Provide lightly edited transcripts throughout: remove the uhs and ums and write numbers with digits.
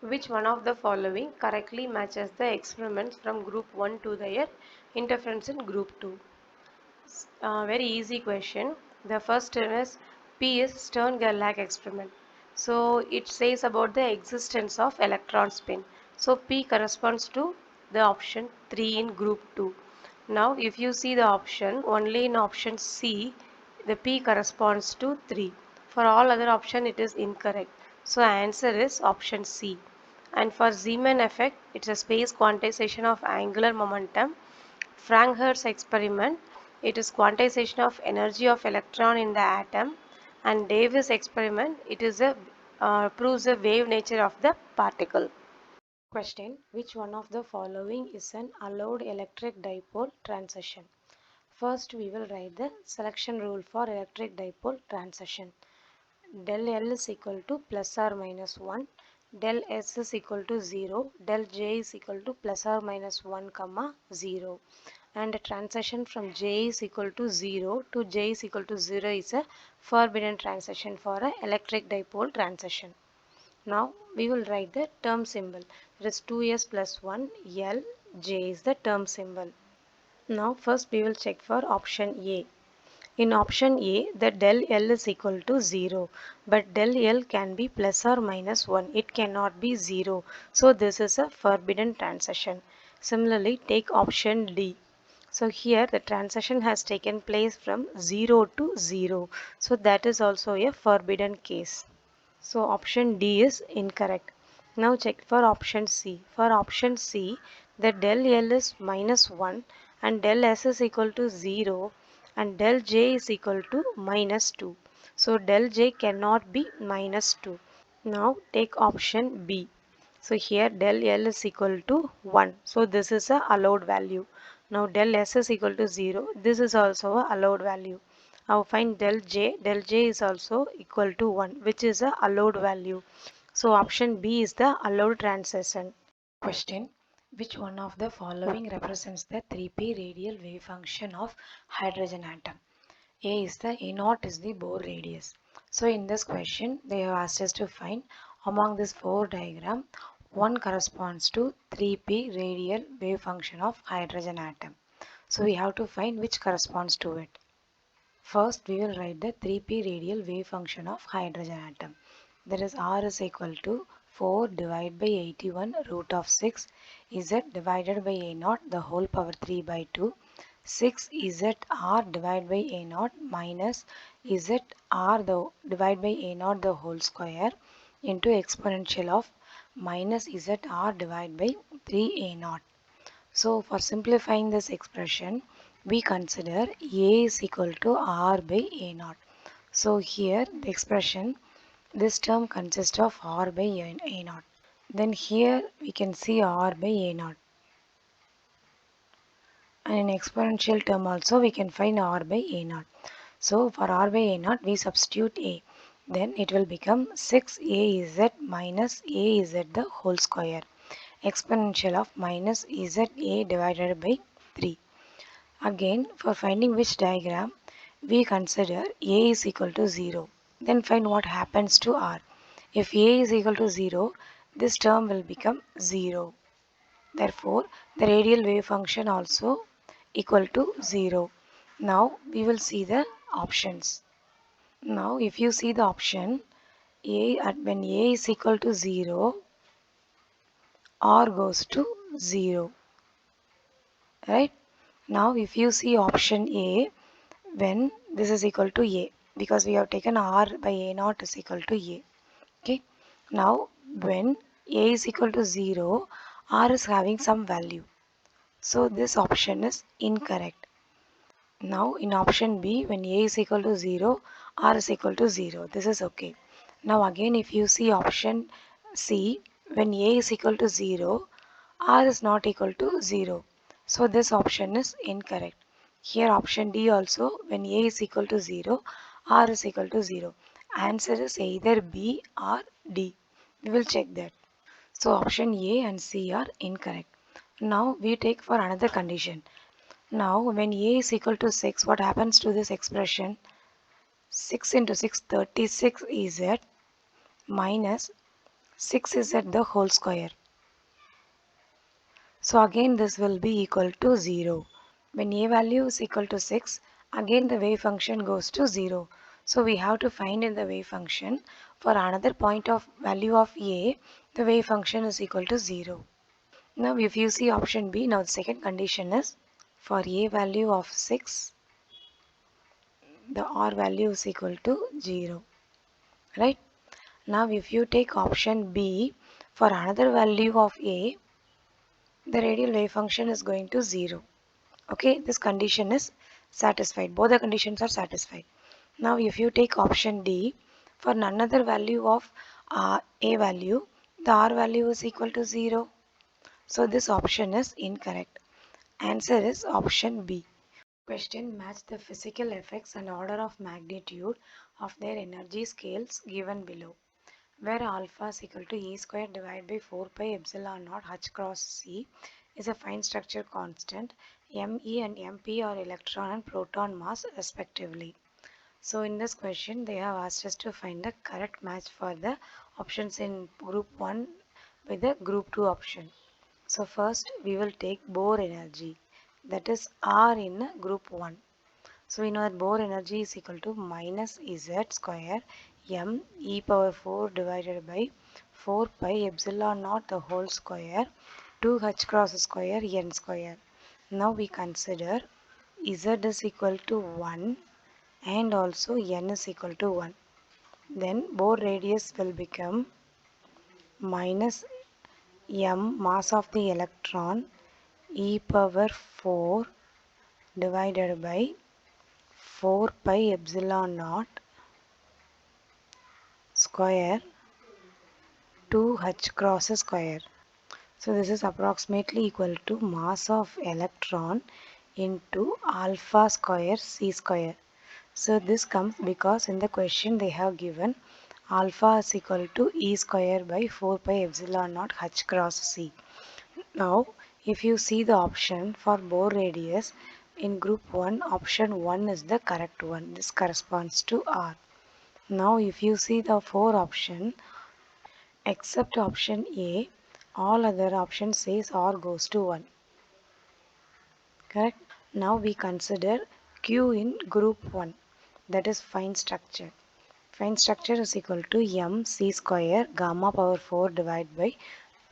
Which one of the following correctly matches the experiments from group 1 to their interference in group 2? Very easy question. The first one is P is Stern-Gerlach experiment. So it says about the existence of electron spin. So P corresponds to the option 3 in group 2. Now if you see the option, only in option C, the P corresponds to 3. For all other option it is incorrect. So answer is option C. And for Zeeman effect, it's a space quantization of angular momentum. Frank-Hertz experiment, it is quantization of energy of electron in the atom. And Davis experiment, it is a proves the wave nature of the particle. Question: which one of the following is an allowed electric dipole transition? First, we will write the selection rule for electric dipole transition. Del L is equal to plus or minus 1, del S is equal to 0, del J is equal to plus or minus 1 comma 0, and a transition from J is equal to 0 to J is equal to 0 is a forbidden transition for an electric dipole transition. Now we will write the term symbol, that is 2s plus 1 L J is the term symbol. Now first we will check for option A. In option A, the del L is equal to 0, but del L can be plus or minus 1. It cannot be 0. So this is a forbidden transition. Similarly, take option D. So here the transition has taken place from 0 to 0. So that is also a forbidden case. So option D is incorrect. Now check for option C. For option C, the del L is minus 1 and del S is equal to 0 and del J is equal to minus 2. So del J cannot be minus 2. Now take option B. So here del L is equal to 1. So this is a allowed value. Now del S is equal to 0. This is also a allowed value. Now find del J. Del J is also equal to 1, which is a allowed value. So option B is the allowed transition. Question: which one of the following represents the 3p radial wave function of hydrogen atom? A is the A naught is the Bohr radius. So in this question they have asked us to find among this four diagram one corresponds to 3p radial wave function of hydrogen atom. So we have to find which corresponds to it. First we will write the 3p radial wave function of hydrogen atom. That is R is equal to 4 divided by 81 root of 6 Z divided by A naught the whole power 3 by 2, 6 ZR divided by A naught minus ZR the divided by A naught the whole square into exponential of minus ZR divided by 3 A naught. So for simplifying this expression, we consider A is equal to R by A naught. So here the expression, this term consists of R by A naught. Then here we can see R by A naught. And in exponential term also we can find R by A naught. So for R by A naught we substitute A. Then it will become 6AZ minus AZ the whole square. Exponential of minus ZA divided by 3. Again, for finding which diagram, we consider A is equal to 0. Then find what happens to R. If A is equal to 0, this term will become 0. Therefore, the radial wave function also equal to 0. Now, we will see the options. Now, if you see the option, when A is equal to 0, R goes to 0. Right? Now, if you see option A, when this is equal to A, because we have taken R by A naught is equal to A. Okay. Now, when A is equal to 0, R is having some value. So, this option is incorrect. Now, in option B, when A is equal to 0, R is equal to 0. This is okay. Now, again, if you see option C, when A is equal to 0, R is not equal to 0. So, this option is incorrect. Here, option D also, when A is equal to 0, R is equal to 0. Answer is either B or D. We will check that. So, option A and C are incorrect. Now, we take for another condition. Now, when A is equal to 6, what happens to this expression? 6 into 6, 36 is at minus 6z the whole square. So again this will be equal to 0. When a value is equal to 6, again the wave function goes to 0. So we have to find in the wave function for another point of value of a, the wave function is equal to 0. Now if you see option B, now the second condition is for a value of 6, the r value is equal to 0. Right? Now if you take option B, for another value of a, the radial wave function is going to 0. Okay, this condition is satisfied. Both the conditions are satisfied. Now if you take option D, for another value of a value, the r value is equal to 0. So this option is incorrect. Answer is option B. Question: match the physical effects and order of magnitude of their energy scales given below, where alpha is equal to E squared divided by 4 pi epsilon naught h cross C is a fine structure constant. Me and mp are electron and proton mass respectively. So in this question they have asked us to find the correct match for the options in group 1 with the group 2 option. So first we will take Bohr energy, that is R in group 1. So we know that Bohr energy is equal to minus Z square m e power 4 divided by 4 pi epsilon naught the whole square 2 h cross square n square. Now we consider Z is equal to 1 and also n is equal to 1. Then Bohr radius will become minus m mass of the electron e power 4 divided by 4 pi epsilon naught square 2 h cross square. So this is approximately equal to mass of electron into alpha square c square. So this comes because in the question they have given alpha is equal to e square by 4 pi epsilon naught h cross c. Now if you see the option for Bohr radius in group 1, option 1 is the correct one. This corresponds to R. Now if you see the 4 option, except option A, all other options says R goes to 1. Correct? Now we consider Q in group 1, that is fine structure. Fine structure is equal to mc square gamma power 4 divided by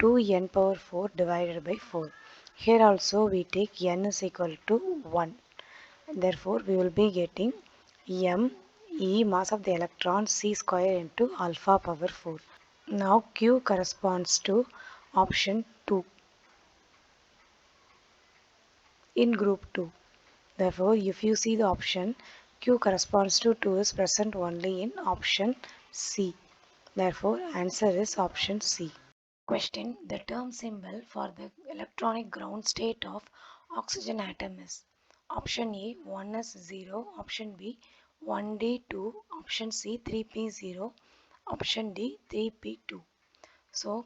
2n power 4 divided by 4. Here also we take n is equal to 1. Therefore we will be getting m e mass of the electron c square into alpha power 4. Now Q corresponds to option 2 in group 2. Therefore, if you see the option Q corresponds to 2 is present only in option C. Therefore, answer is option C. Question: the term symbol for the electronic ground state of oxygen atom is option A 1 is 0, option B 1d2, option C 3p0, option D 3p2. So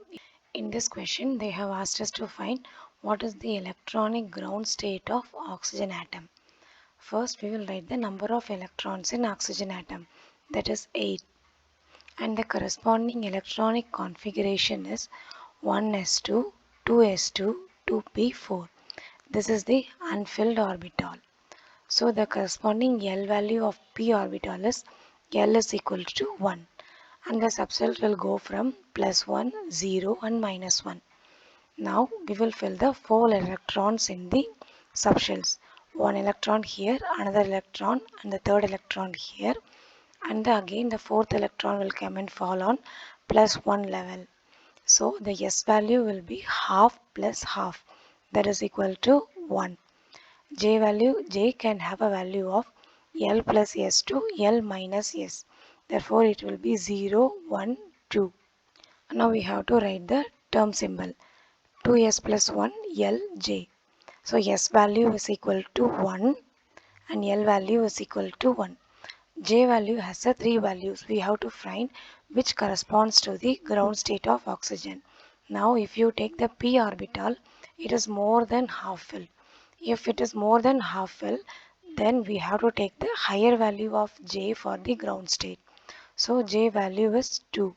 in this question they have asked us to find what is the electronic ground state of oxygen atom. First we will write the number of electrons in oxygen atom, that is 8, and the corresponding electronic configuration is 1s2, 2s2, 2p4. This is the unfilled orbital. So the corresponding L value of p orbital is L is equal to 1, and the subshell will go from plus 1, 0 and minus 1. Now we will fill the 4 electrons in the subshells. One electron here, another electron, and the third electron here, and again the fourth electron will come and fall on plus 1 level. So the S value will be half plus half, that is equal to 1. J can have a value of L plus S to L minus S. Therefore it will be 0, 1, 2. Now we have to write the term symbol 2s plus 1 Lj. So S value is equal to 1 and L value is equal to 1. J value has the 3 values. We have to find which corresponds to the ground state of oxygen. Now if you take the p orbital, it is more than half filled. If it is more than half filled, then we have to take the higher value of J for the ground state. So J value is 2.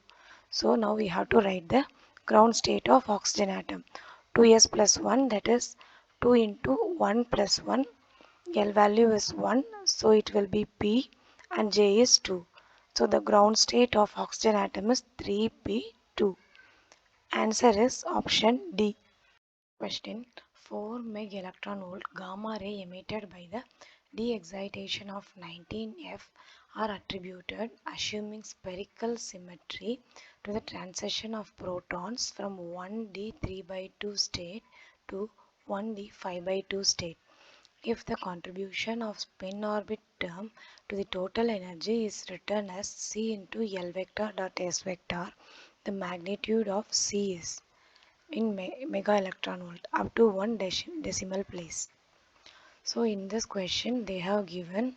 So now we have to write the ground state of oxygen atom. 2s plus 1, that is 2 into 1 plus 1. L value is 1, so it will be P, and J is 2. So the ground state of oxygen atom is 3p2. Answer is option D. Question: 4 meg electron volt gamma ray emitted by the de-excitation of 19F are attributed, assuming spherical symmetry, to the transition of protons from 1d 3 by 2 state to 1d 5 by 2 state. If the contribution of spin orbit term to the total energy is written as C into L vector dot S vector, the magnitude of C is in mega electron volt up to one decimal place. So in this question they have given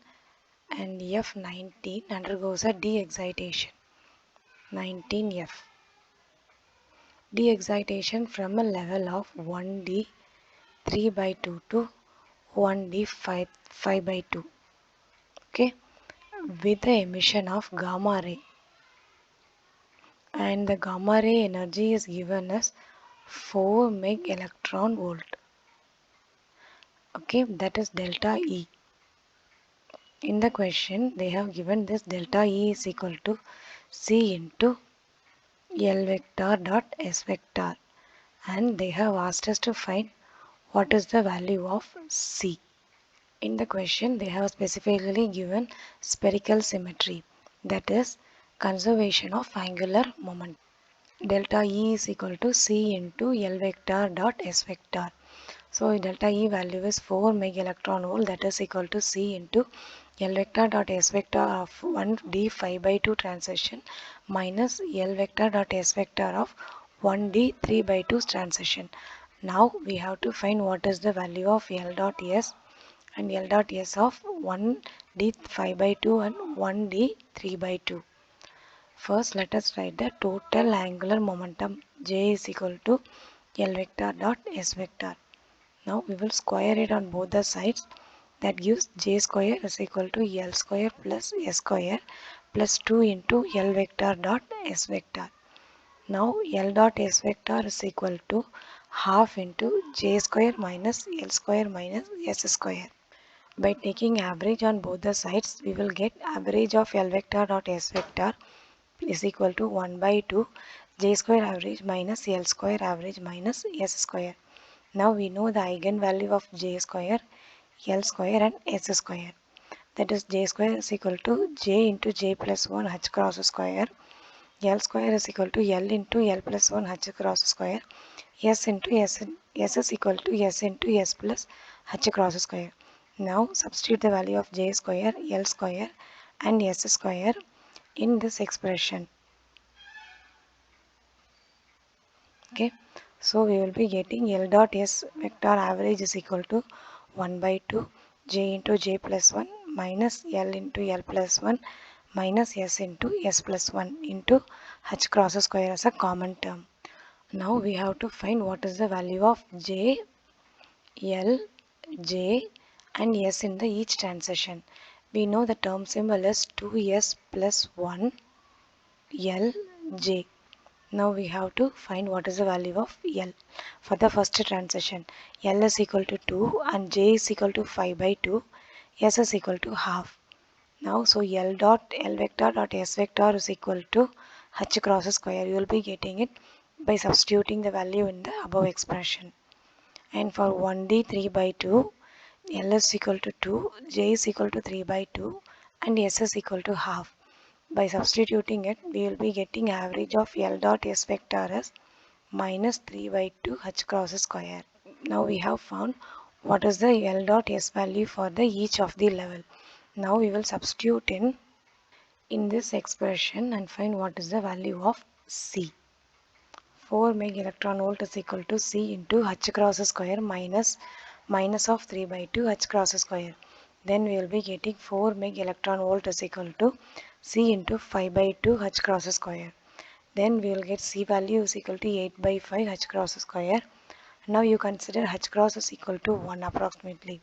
an F19 undergoes a de-excitation. 19F de-excitation from a level of 1d 3 by 2 to 1d 5 by 2. Okay, with the emission of gamma ray, and the gamma ray energy is given as 4 meg electron volt. Okay, that is delta E. In the question, they have given this delta E is equal to C into L vector dot S vector, and they have asked us to find what is the value of C. In the question, they have specifically given spherical symmetry, that is conservation of angular momentum. Delta E is equal to C into L vector dot S vector. So delta E value is 4 meg electron volt, that is equal to C into L vector dot S vector of 1d 5 by 2 transition minus L vector dot S vector of 1d 3 by 2 transition. Now we have to find what is the value of L dot S and L dot S of 1d 5 by 2 and 1d 3 by 2. First, let us write the total angular momentum. J is equal to L vector dot S vector. Now we will square it on both the sides. That gives J square is equal to L square plus S square plus 2 into L vector dot S vector. Now L dot S vector is equal to half into J square minus L square minus S square. By taking average on both the sides, we will get average of L vector dot S vector is equal to 1 by 2 J square average minus L square average minus S square. Now we know the eigenvalue of J square, L square and S square. That is J square is equal to J into J plus 1 H cross square. L square is equal to L into L plus 1 H cross square. S into S, S is equal to S into S plus H cross square. Now substitute the value of J square, L square and S square in this expression. Okay, so we will be getting L dot S vector average is equal to 1 by 2 J into J plus 1 minus L into L plus 1 minus S into S plus 1 into H cross square as a common term. Now we have to find what is the value of J, L, J and S in the each transition. We know the term symbol is 2S plus 1 L, J. Now we have to find what is the value of L. For the first transition, L is equal to 2 and J is equal to 5 by 2, S is equal to half. Now so L dot L vector dot S vector is equal to H cross square. You will be getting it by substituting the value in the above expression. And for 1D 3 by 2, L is equal to 2, J is equal to 3 by 2 and S is equal to half. By substituting it, we will be getting average of L dot S vector as minus 3 by 2 H cross square. Now we have found what is the L dot S value for the each of the level. Now we will substitute in this expression and find what is the value of C. 4 meg electron volt is equal to C into H cross square minus of 3 by 2 H cross square. Then we will be getting 4 meg electron volt is equal to C into 5 by 2 H cross square. Then we will get C value is equal to 8 by 5 H cross square. Now you consider H cross is equal to 1 approximately.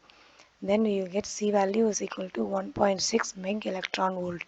Then we will get C value is equal to 1.6 meg electron volt.